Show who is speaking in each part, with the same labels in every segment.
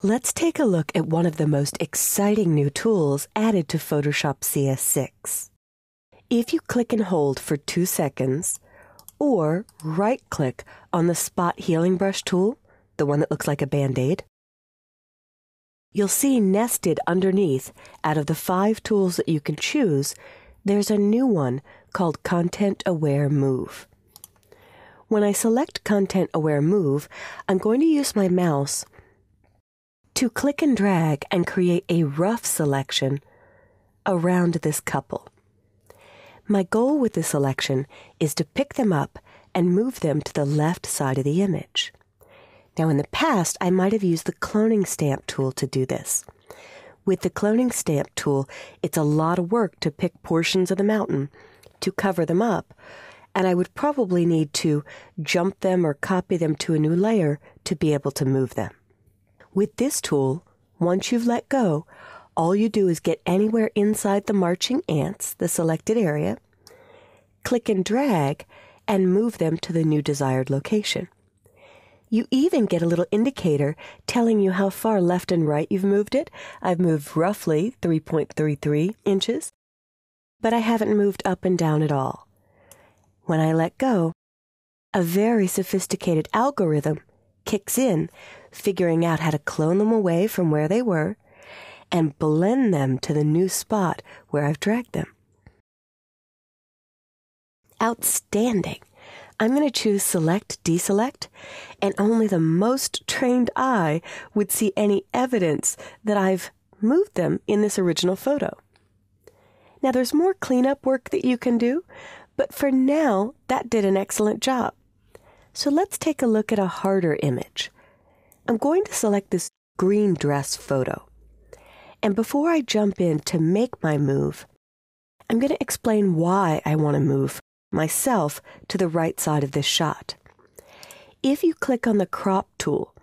Speaker 1: Let's take a look at one of the most exciting new tools added to Photoshop CS6. If you click and hold for 2 seconds, or right-click on the Spot Healing Brush tool, the one that looks like a Band-Aid, you'll see nested underneath, out of the 5 tools that you can choose, there's a new one called Content Aware Move. When I select Content Aware Move, I'm going to use my mouse to click and drag and create a rough selection around this couple. My goal with this selection is to pick them up and move them to the left side of the image. Now, in the past, I might have used the cloning stamp tool to do this. With the cloning stamp tool, it's a lot of work to pick portions of the mountain, to cover them up, and I would probably need to jump them or copy them to a new layer to be able to move them. With this tool, once you've let go, all you do is get anywhere inside the marching ants, the selected area, click and drag, and move them to the new desired location. You even get a little indicator telling you how far left and right you've moved it. I've moved roughly 3.33 inches, but I haven't moved up and down at all. When I let go, a very sophisticated algorithm kicks in, figuring out how to clone them away from where they were and blend them to the new spot where I've dragged them. Outstanding! I'm going to choose Select Deselect, and only the most trained eye would see any evidence that I've moved them in this original photo. Now, there's more cleanup work that you can do, but for now, that did an excellent job. So let's take a look at a harder image. I'm going to select this green dress photo. And before I jump in to make my move, I'm going to explain why I want to move myself to the right side of this shot. If you click on the crop tool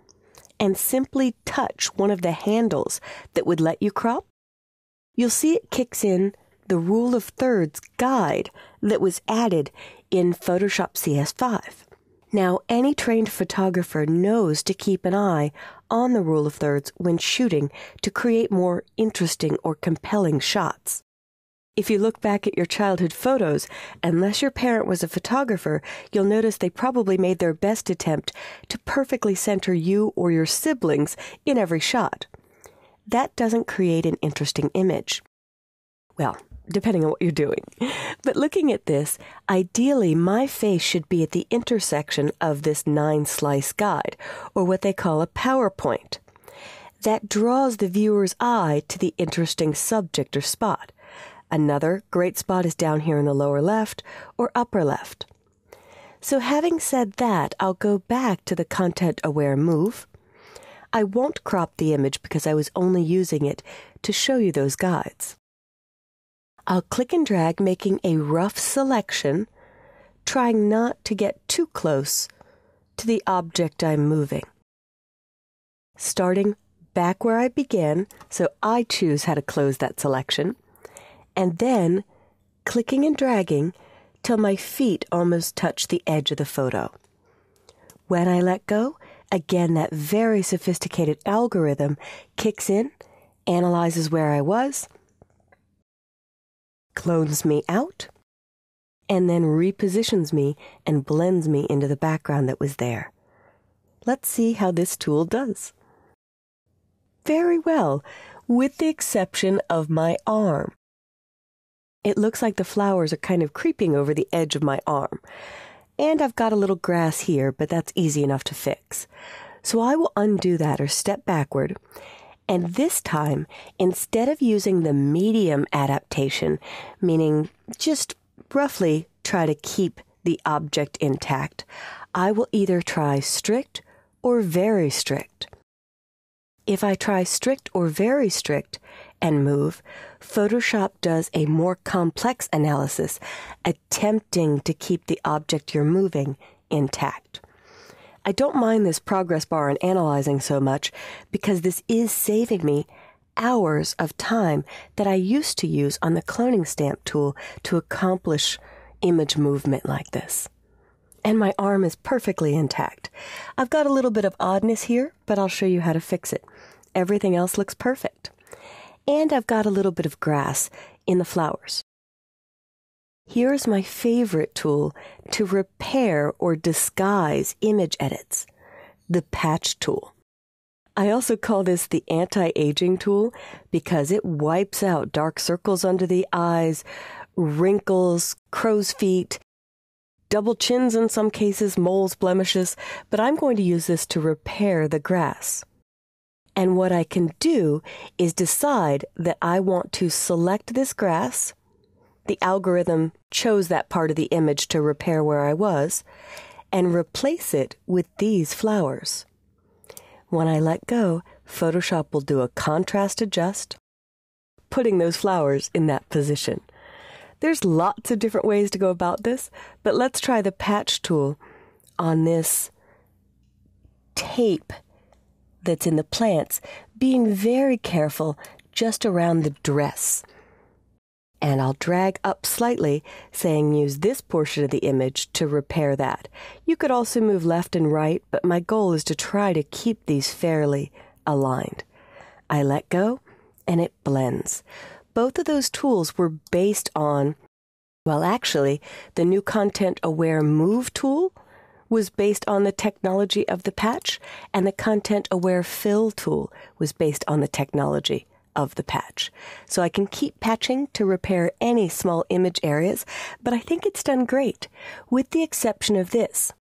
Speaker 1: and simply touch one of the handles that would let you crop, you'll see it kicks in the rule of thirds guide that was added in Photoshop CS5. Now, any trained photographer knows to keep an eye on the rule of thirds when shooting to create more interesting or compelling shots. If you look back at your childhood photos, unless your parent was a photographer, you'll notice they probably made their best attempt to perfectly center you or your siblings in every shot. That doesn't create an interesting image. Well, depending on what you're doing. But looking at this, ideally my face should be at the intersection of this 9-slice guide, or what they call a PowerPoint. That draws the viewer's eye to the interesting subject or spot. Another great spot is down here in the lower left or upper left. So having said that, I'll go back to the Content Aware Move. I won't crop the image because I was only using it to show you those guides. I'll click and drag, making a rough selection, trying not to get too close to the object I'm moving. Starting back where I began, so I choose how to close that selection, and then clicking and dragging till my feet almost touch the edge of the photo. When I let go, again that very sophisticated algorithm kicks in, analyzes where I was, clones me out, and then repositions me and blends me into the background that was there. Let's see how this tool does. Very well, with the exception of my arm. It looks like the flowers are kind of creeping over the edge of my arm. And I've got a little grass here, but that's easy enough to fix. So I will undo that or step backward. And this time, instead of using the medium adaptation, meaning just roughly try to keep the object intact, I will either try strict or very strict. If I try strict or very strict and move, Photoshop does a more complex analysis, attempting to keep the object you're moving intact. I don't mind this progress bar and analyzing so much because this is saving me hours of time that I used to use on the cloning stamp tool to accomplish image movement like this. And my arm is perfectly intact. I've got a little bit of oddness here, but I'll show you how to fix it. Everything else looks perfect. And I've got a little bit of grass in the flowers. Here's my favorite tool to repair or disguise image edits, the patch tool. I also call this the anti-aging tool because it wipes out dark circles under the eyes, wrinkles, crow's feet, double chins in some cases, moles, blemishes, but I'm going to use this to repair the grass. And what I can do is decide that I want to select this grass. The algorithm chose that part of the image to repair where I was, and replace it with these flowers. When I let go, Photoshop will do a contrast adjust, putting those flowers in that position. There's lots of different ways to go about this, but let's try the patch tool on this tape that's in the plants, being very careful just around the dress. And I'll drag up slightly, saying use this portion of the image to repair that. You could also move left and right, but my goal is to try to keep these fairly aligned. I let go, and it blends. Both of those tools were based on, well, actually, the new Content-Aware Move tool was based on the technology of the patch, and the Content-Aware Fill tool was based on the technology of the patch. So I can keep patching to repair any small image areas, but I think it's done great, with the exception of this.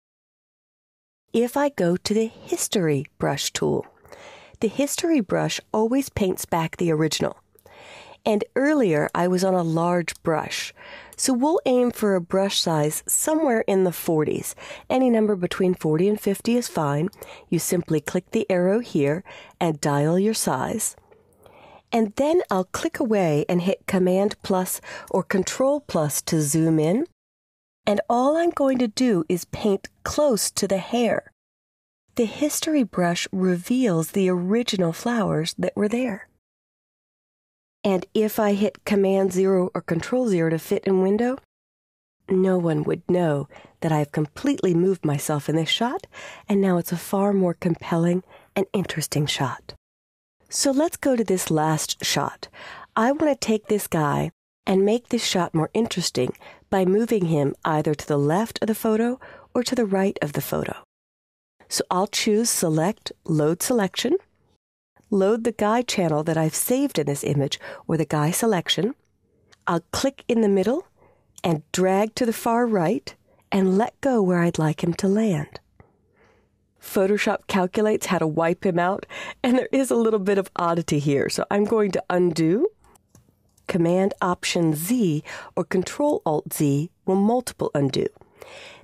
Speaker 1: If I go to the History Brush tool, the History Brush always paints back the original. And earlier I was on a large brush, so we'll aim for a brush size somewhere in the 40s. Any number between 40 and 50 is fine. You simply click the arrow here and dial your size. And then I'll click away and hit Command plus or Control plus to zoom in. And all I'm going to do is paint close to the hair. The History Brush reveals the original flowers that were there. And if I hit Command 0 or Control 0 to fit in window, no one would know that I've completely moved myself in this shot, and now it's a far more compelling and interesting shot. So let's go to this last shot. I want to take this guy and make this shot more interesting by moving him either to the left of the photo or to the right of the photo. So I'll choose Select, Load Selection, load the guy channel that I've saved in this image or the guy selection. I'll click in the middle and drag to the far right and let go where I'd like him to land. Photoshop calculates how to wipe him out, and there is a little bit of oddity here, so I'm going to undo. Command-Option-Z or Control-Alt-Z will multiple undo.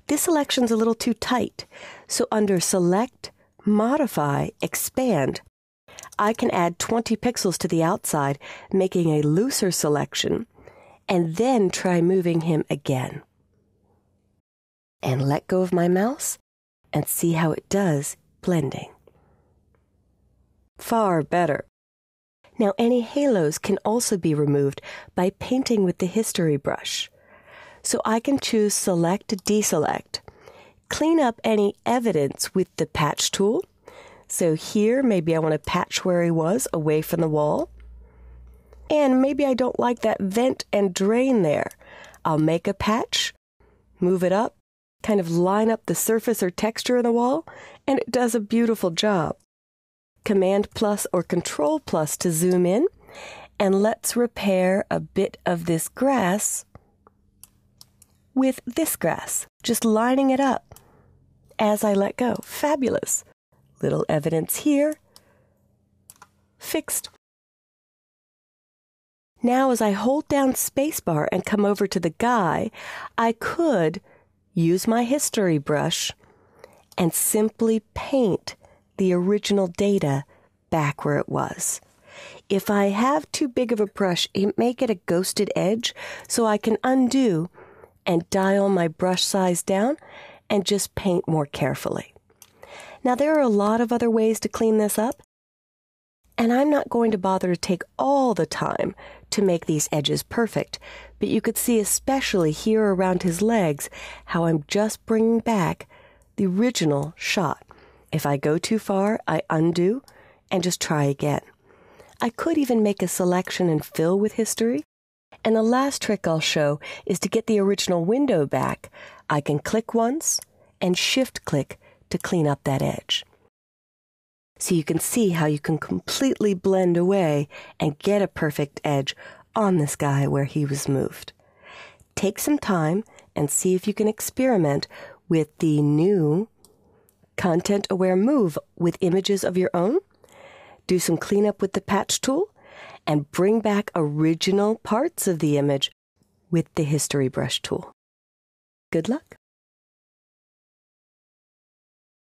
Speaker 1: This selection's a little too tight, so under Select, Modify, Expand, I can add 20 pixels to the outside, making a looser selection, and then try moving him again. And let go of my mouse and see how it does blending. Far better. Now any halos can also be removed by painting with the History Brush. So I can choose Select, Deselect, clean up any evidence with the Patch tool. So here, maybe I want to patch where he was, away from the wall. And maybe I don't like that vent and drain there. I'll make a patch, move it up, kind of line up the surface or texture of the wall, and it does a beautiful job. Command plus or Control plus to zoom in, and let's repair a bit of this grass with this grass, just lining it up as I let go. Fabulous. Little evidence here. Fixed. Now as I hold down spacebar and come over to the guy, I could use my History Brush and simply paint the original data back where it was. If I have too big of a brush, it may get a ghosted edge, so I can undo and dial my brush size down and just paint more carefully. Now there are a lot of other ways to clean this up, and I'm not going to bother to take all the time to make these edges perfect, but you could see especially here around his legs how I'm just bringing back the original shot. If I go too far, I undo and just try again. I could even make a selection and fill with history. And the last trick I'll show is to get the original window back. I can click once and shift-click to clean up that edge. So you can see how you can completely blend away and get a perfect edge on this guy where he was moved. Take some time and see if you can experiment with the new content-aware move with images of your own. Do some cleanup with the patch tool and bring back original parts of the image with the history brush tool. Good luck.